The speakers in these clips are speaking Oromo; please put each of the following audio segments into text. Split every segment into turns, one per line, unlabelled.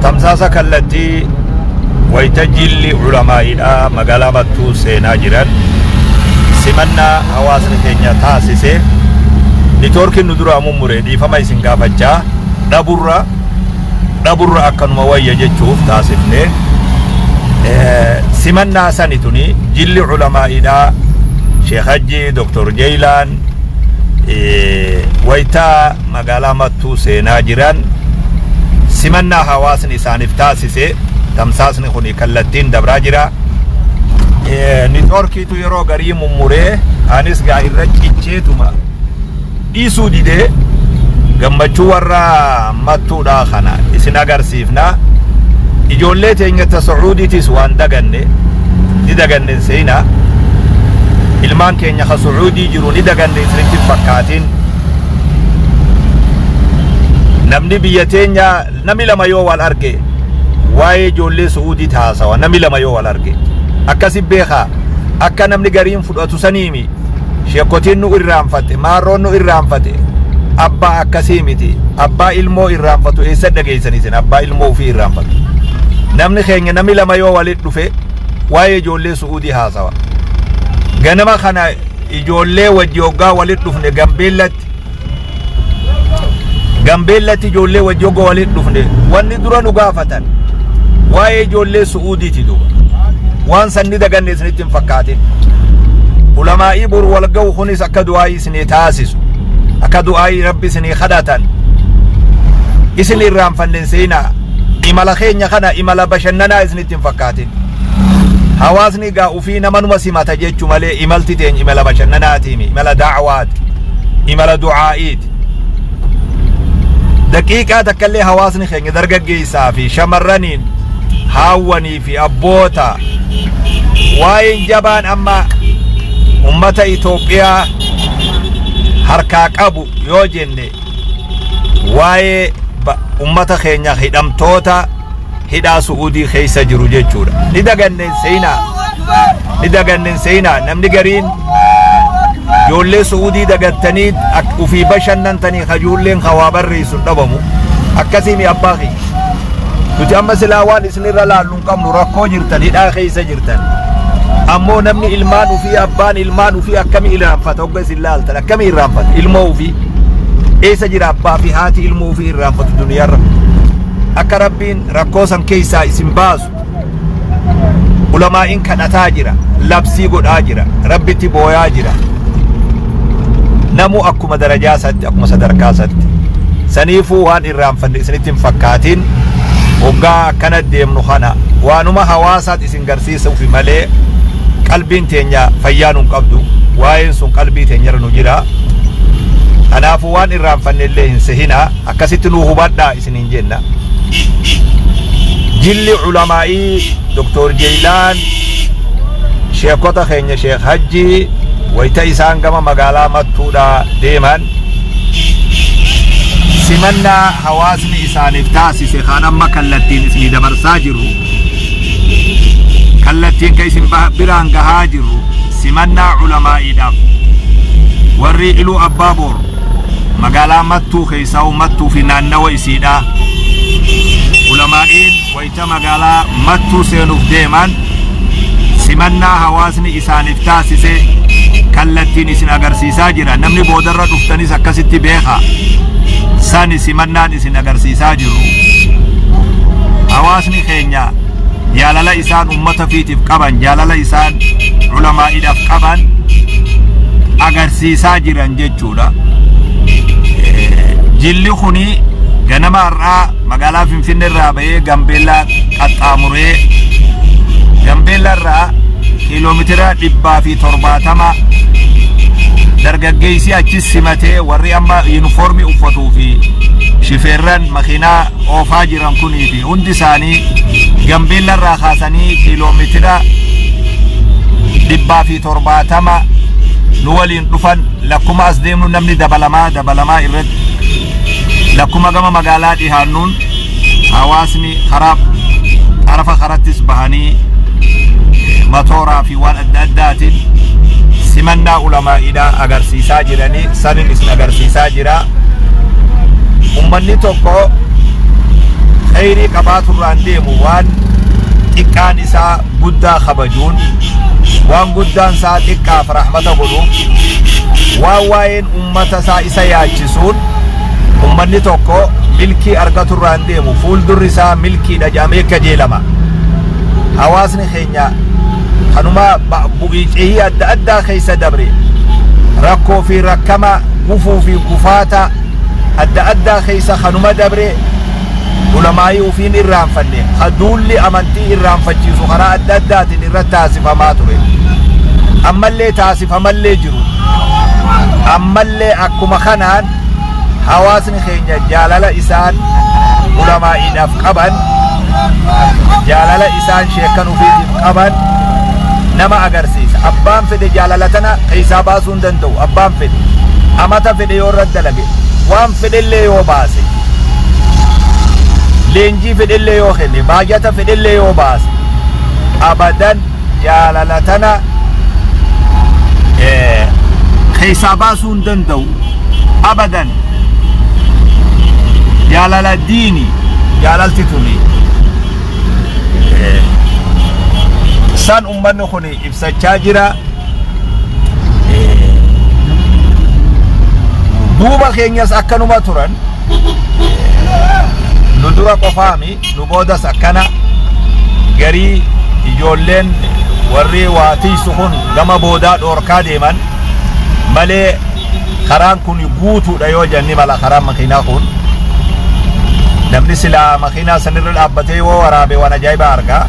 tamsaasa kallattii waytajilli ulamaa'iidha magaalaa Mattuu seenaa jiran simannaa hawaasni keenya taasise niitoorkiin nu dura mummuree dhiifama isin gaafachaa dhaburra akkanuma wayya jechuuf taasifne simannaa sanituni jilli ulamaa'iidha Sheekh Hajji Dr. Jeylaan waytaa magaalaa Mattuu seenaa jiran simannaa hawaasni isaaniif taasise tamsaasni kuni kallattiin dabraa jira niitoorkiitu yeroo garii mummuree anis gaa irra cicceetuma dhiisuu didee gammachuu warra Mattuudha kana isin agarsiifna ijoollee teenyata Sacuudiitis waan daganne ni daganne seenaa ilmaan keenya ka Sacuudii jiru ni daganne isinitti fakkaatin namni biyya teenya nami lama yoo wal arge waa'ee ijoollee Sacuudii haasawa nami lama yoo wal arge akkasi beekaa akka namni gariin fudhatu saniimi sheekotiin nu irraanfate maarroon nu irraanfate abbaa akkasii miti abbaa ilmoo irraanfatu eessa dhageessaniisin abbaa ilmoo ofii irraanfatu namni keenya nami lama yoo walit dhufe waa'ee ijoollee Sacuudii haasawa ganama kana ijoollee wajji hoggaa walit dhufne Gambeellatti ijoollee wajji hoggaa walit dhufne wanni dura nu gaafatan waa'ee ijoollee Sacuudiiti duuba waan sanni daganne isinitti hin fakkaatin ulamaa'ii bor wal ga'u kunis akka du'aa'ii isinii taasisu akka du'aa'ii rabbi isinii kadhatan isin irraanfannen seenaa imala keenya kana imala bashannanaa isinitti hin fakkaatin hawaasni gaa ufii namanuma simata jechuu malee imalti teenya imala bashannanaatiimi imala da'waati imala du'aa'iiti daqiiqaa takkallee hawaasni keenya dargaggeessaa fi shamarraniin haawwanii fi abboota waa'een jabaan amma ummata Itoophiyaa harkaa qabu yoo jenne waa'ee ummata keenya hidhamtoota hidhaa Sacuudii keessa jiru jechuudha ni daganneen seenaa namni gariin ijoollee Sacuudii dagattanii ufii bashannantanii hajuulleen hawaa barreessuun dhabamu akkasiimi abbaa kiyya nuti amma silaa waan isinirra laallu hin qabnu rakkoo jirtan hidhaa keessa jirtan ammoo namni ilmaan ufii abbaan ilmaan ufii akkamii irraanfata hogga isin laaltan akkamii irraanfata ilmoo ufii eessa jira abbaa fi haati ilmoo ufii irraanfatu duniyaarra akka rabbiin rakkoo san keessaa isin baasu ulamaa'iin kadhataa jira labsii godhaa jira rabbitti booyaa jira namu akkuma darajaa satti akkuma sadarkaa satti saniifuu waan irraanfanne isinitti hin fakkaatin hoggaa akkana deemnu kana waanuma hawaasaat isin garsiisuuf malee qalbiin teenya fayyaa nun qabdu waa'een sun qalbii teenyarra nu jira kanaafuu waan irraanfanne illee hin sehinaa akkasitti nu hubadhaa isiniin jenna jilli ulamaa'ii Dr. Jeylaan sheekota keenya Sheekh Hajji wayta isaan gama magaalaa Mattuudha deeman simannaa hawaasni isaaniif taasise kan amma kallattiin isinii dabarsaa jirru kallattiin ka isin biraan gahaa jirru simannaa ulamaa'iidhaaf warri iluu abbaa boor magaalaa Mattuu keessaa Mattuu fi naannawa isiidha ulamaa'iin wayta magaalaa Mattuu seenuuf deeman simannaa hawaasni isaaniif taasise kallattiin isin agarsiisaa jira namni boodarra dhuftanis akkasitti beeka sani simannaan isin agarsiisaa jiru hawaasni keenya jaalala isaan ummata fiitiif qaban jaalala isaan ulamaa'iidhaaf qaban agarsiisaa jiran jechuudha jilli kuni ganama har'aa magaalaa Finfinnee irraa bahee Gambeellaa qaxxaamuree Gambeellaa irraa kiiloomeetira 170 dargaggeessi achis simatee warri amma yuunifoormii uffatuu fi shifeerran makiinaa oofaa jiran kunii fi hundi isaanii Gambeellaa irraa kaasanii kiiloomeetira 170 nu waliin dhufan lakkuma as deemnu namni dabalamaa irratti lakkuma gama magaalaa dhihaannuun hawaasni xarafa karattis bahanii matooraa fi waan adda addaatiin simannaa ulamaa'iidhaa agarsiisaa jiranii sanin isin agarsiisaa jira ummanni tokko خيري قبات الرانديم وان إكان إسا قدا خبجون وان قدان سا إكا فرحمة قلوب وان أمتا سا إسا ياجسون أمني توقو ملكي أرقات الرانديم فول درسا ملكي نجاميك جيلما حواسني خينيا خنما بقيجيه أدى خيس دبري ركو في ركما قفو في قفاتا أدى خيس خنما دبري علماء وفين إرام فني خدول لي أمنتي إرام فجيسو خنا أدى تنير تاسف ما تري أما اللي تاسف أما اللي جرو أما اللي أكما خنان حواسني خينيا جالال إسان علماء نفقبا جالال إسان شيكا نفيد قبا نما أغرسيس أبان فدي جالالتنا خيسا باسون دندو أبان فدي أمتا فدي يورد لغي وان فدي اللي يو باسي لينجي فدي اللي يو خلي باجتا فدي اللي يو باسي أبدا جالالتنا خيسا باسون دندو أبدا جالال الديني جالالتتوني سان أمنا خوني إبسا تاجرا دوبا خينياس أكنو ما تران ندورا قفامي نبودا سكنا غري يجولين وري واتي سخون لما بودا دوركا ديمان مالي خران كون يقوتو دايو جاني مالا خران مخينا خون نمني سلا مخينا سنر الأبتي وورابي وانا جايبا أركا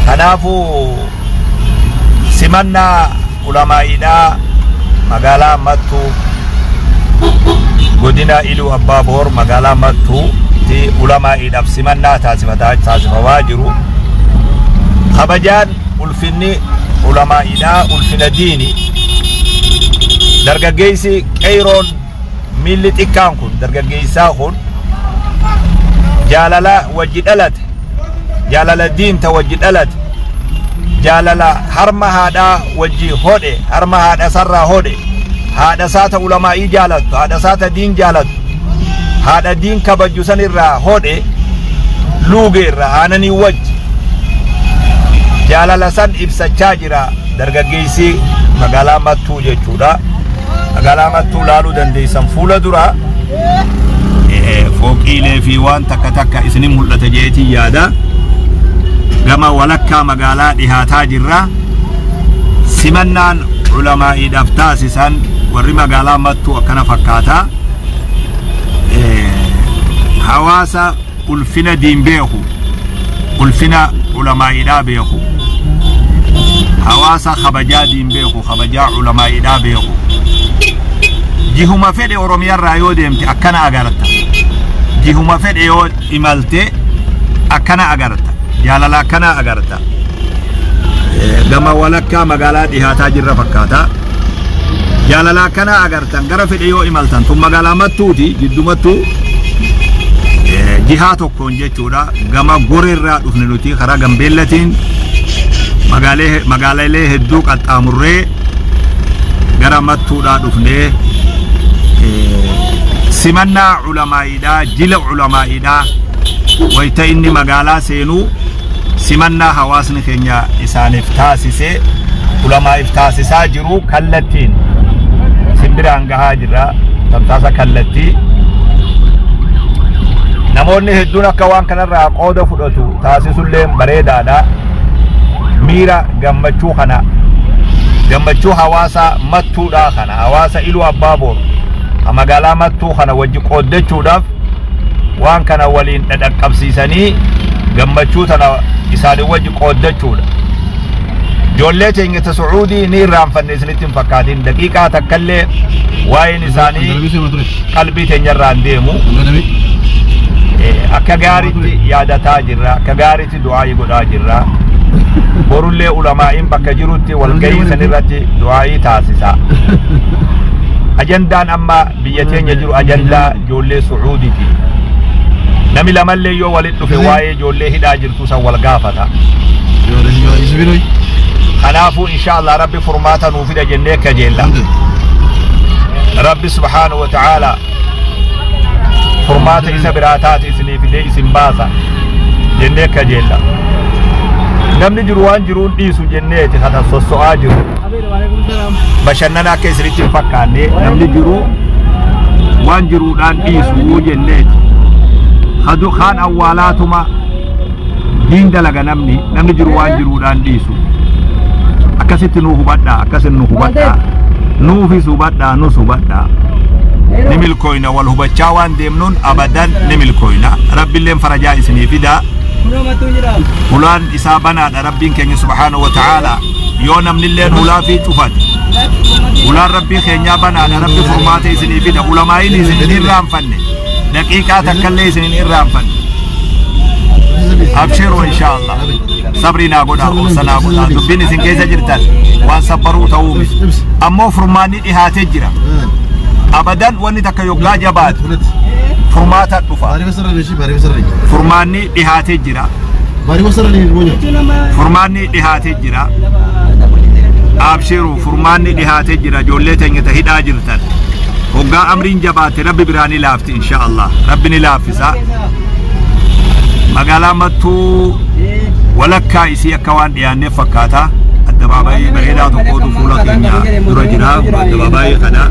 Kanafu simanna ulama ida magala mattu godina ilu abbabor magala mattu ti ulama ida simanna tasifata wajiru khabajan ulfinni ulama ida ulfina dini dargaggeeysi qeyron milli xiqqaan kun dargaggeeysaa kun jaalala wajjidalat جالال الدين توجد ألد جالال هرما هذا وجه هودي هرما هذا سر هودي هذا سات علماء جالت هذا سات دين جالت هذا دين كبجوسن الرا هودي لوغير أنني وجه جالال سن إبسا تاجرا درجيسي مقالة ماتو جودا مقالة ماتو لالو دندي سنفولا درا فوقي لي في وان تكا اسنم ولا تجيتي يادا كما ولكا مقالات إهاتا جرا سمنان علماء دفتاسسا وري مقالا متو وكنا فكاتا حواسا ألفنا دين بيخو ألفنا علماء دا بيخو حواسا خبجا دين بيخو خبجا علماء دا بيخو جيهما فيد أوروميا رايو ديمتي أكنا أغارتا جيهما فيد يو إمالتي أكنا أغارتا جالala kana agarta gama walakka magala dihata jirra fakkata جاللا كنا أجرتن غرف اليو إمالتن ثم قال متودي جد متو جهاتو كونجة تودا جما غورير رفنلوتي خرا جنبيلتين مقالة له الدوق التامرة غرا متودا رفنه سمنا علماء دا جل علماء دا ويتيني مقالة سينو سمنا حواسن خينيا إسان افتاسسي علماء افتاسسا جرو كالتين سندرانغا جرا تمتاسا كالتي نموني هدونا كوان كان راقودة فدوتو تاسسو اللين بريدا دا ميرا غمبچو خنا غمبچو حواسا متو دا خنا حواسا إلو أبابور مقالا متو خنا وجي قودچو داف وان كان ولين ندقب سيساني غمبچو تنا إساني وجي قودچو دا جولته إنك سعودي نير رام فنسنتين فكاتين دقيقة تكلي واي نساني قلبي تنجران ديمو أكغاريتي يادتا جرا أكغاريتي دعاي قدا جرا برولي علماء بكجروتي والقيم سنرتي دعاي تاسسا أجندان أما بيتين يجرو أجندا جولي سعودي تي نمي لمالي يو والدو في واي جولي هدا جرتوسا والغافتا خلافو إن شاء الله ربي فرماتا نوفيدا جنيك جيلا ربي سبحانه وتعالى فرماتا إسا براتات إسني fide isin baasa jennee kajeella namni jiru waan jiruun dhiisu jenneeti kana sosso'aa jiru bashannana akka isinitti hin fakkaanne namni jiru waan jiruudhaan dhiisu jenneeti hadu khaan awwaalaatuma diin dalaga namni jiru waan jiruudhaan dhiisu akkasitti nu hubadhaa akkasin nu hubadhaa nuufis hubadhaa nus hubadhaa nimilkoyna wal hubachaa waan deemnuun abadan nimilkoyna rabbiilleen farajaa isinii fidaa hulaan isaa banaadha rabbiin keenya subhaanahu wa ta'aala yoo namnilleen hulaa fi cufat hulaan rabbii keenyaa banaadha rabbi furmaata isinii fida ulamaayin isin irraanfanne daqiiqaa takkallee isin irraanfanne abshiruu inshaallah sabriinaa godhaa obsanaa godhaa dubbiin isin keessa jirtan waan sabbaruu ta'uumis ammoo furmaanni dhihaatee jira abadan wanni takka yoggaa jabaat furmaata dhufa furmaanni dhihaatee jira furmaanni dhihaatee jira abshiruu furmaanni dhihaatee jira ijoollee teenya hidhaa jirtan hoggaa amriin jabaate rabbi biraanii laafti inshaallah rabbi ni laaffisa magaalaa mattuu walakkaa isii akka waan dhiyaanneef fakkaata addabaabaayii bareedaa tokkootu fuula keenya dura jira addabaabaayii kana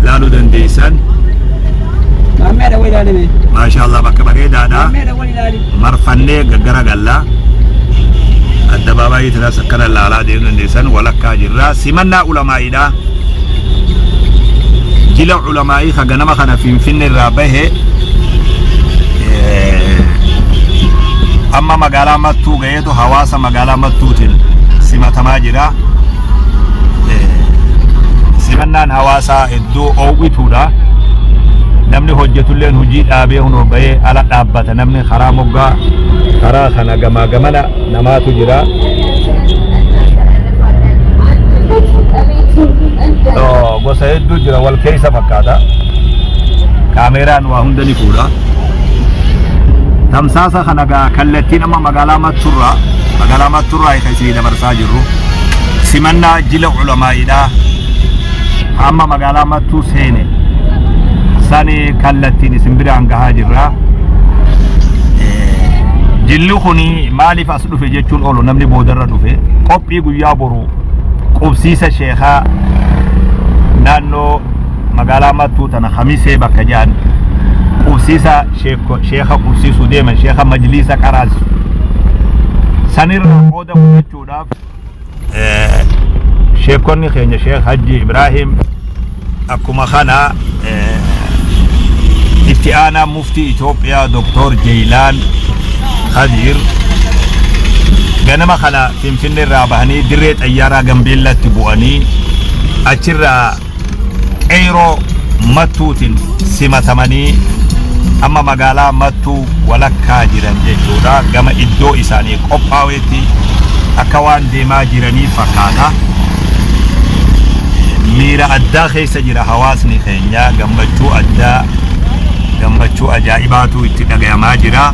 laaluu dandeessan maashaallah bakka bareedaadha marfannee gaggara galla addabaabaayii tanas akkana laalaa deemuu dandeessan walakkaa jirra simannaa ulamaa'iidha jila ulamaa'ii ka ganama kana finfinne irraa bahe amma magaalaa mattuu gayeetu hawaasa magaalaa mattuutiin simatamaa jira simannaan hawaasaa iddoo oowwituudha namni hojjetulleen hojii dhaabee hunoo bahee ala dhaabbata namni karaa moggaa karaa kana gamaa gamana namaatu jira gosa hedduu jira wal keessa fakkaata kaameeraan waa hunda ni fuudha tamsaasa kanagaa kallattiin amma magaalaa matturraa isin dabarsaa jirru simannaa jila ulamaa'iidha amma magaalaa mattuu seene sani kallattiin isin biraan gahaa jirra jilli kuni maaliif as dhufe jechuun oolu namni boodarra dhufe qophii guyyaa boru qubsiisa sheekaa naannoo magaalaa mattuu tana khamisee bakka jaan qubsiisa sheekha qubsiisuu deeman sheekha majliisa qaraas sanirra qooda fudhachuudhaaf sheekonni keenya sheekh Hajji Ibrahim akkuma kana itti aanaa muftii Itoophiyaa Dr. Jeylaan Khadir ganama kana finfinne irraa bahanii dirree xayyaaraa Gambeellatti bu'anii achirraa qeyroo mattuutiin simatamanii amma magaalaa mattuu walakkaa jiran jechuudha gama iddoo isaanii qophaa'eetti akka waan deemaa jiranii fakkaata miira addaa keessa jira hawaasni keenya gammachuu addaa gammachuu ajaa'ibaatu itti dhagayamaa jira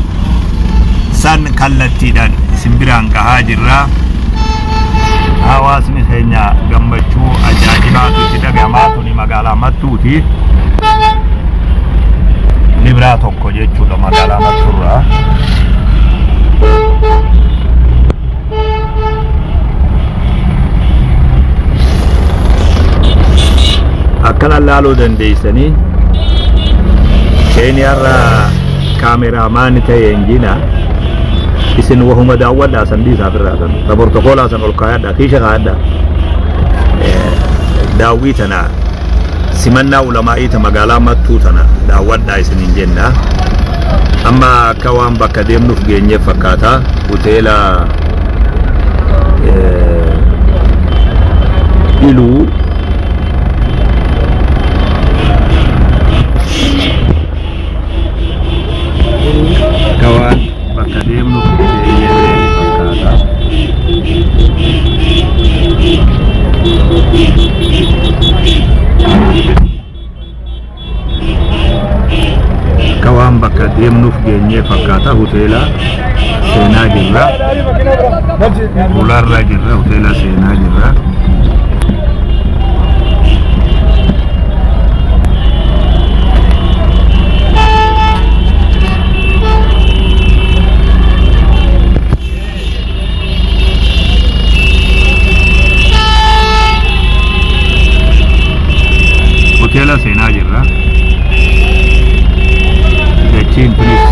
san kallattiidhaan isin biraan gahaa jirra hawaasni keenya gammachuu ajaa'ibaatu itti dhagayamaa tuni magaalaa mattuuti ni biraa tokko jechuudha magaalaa mattuurraa akkana laaluu dandeessanii keeniyaarraa kaameraamaani ta'e injina isin wahuma daawwadhaa san dhiisaaf irraa san raportokoolaa san ol kaayadhaa kiisha kaayadhaa daawwii tana simannaa ulamaa'ii ta magaalaa mattuu tana daawwadhaa isiniin jenna amma akka waan bakka deemnuuf geenyeef fakkaata hoteela iluu kawan bakka deemnuuf geenyeef fakkaata kawan bakka deemnuuf geenyeef fakkaata hoteela seenaa jirra ularra jirra hoteela seenaa jirra
jirra. Dachiin kunis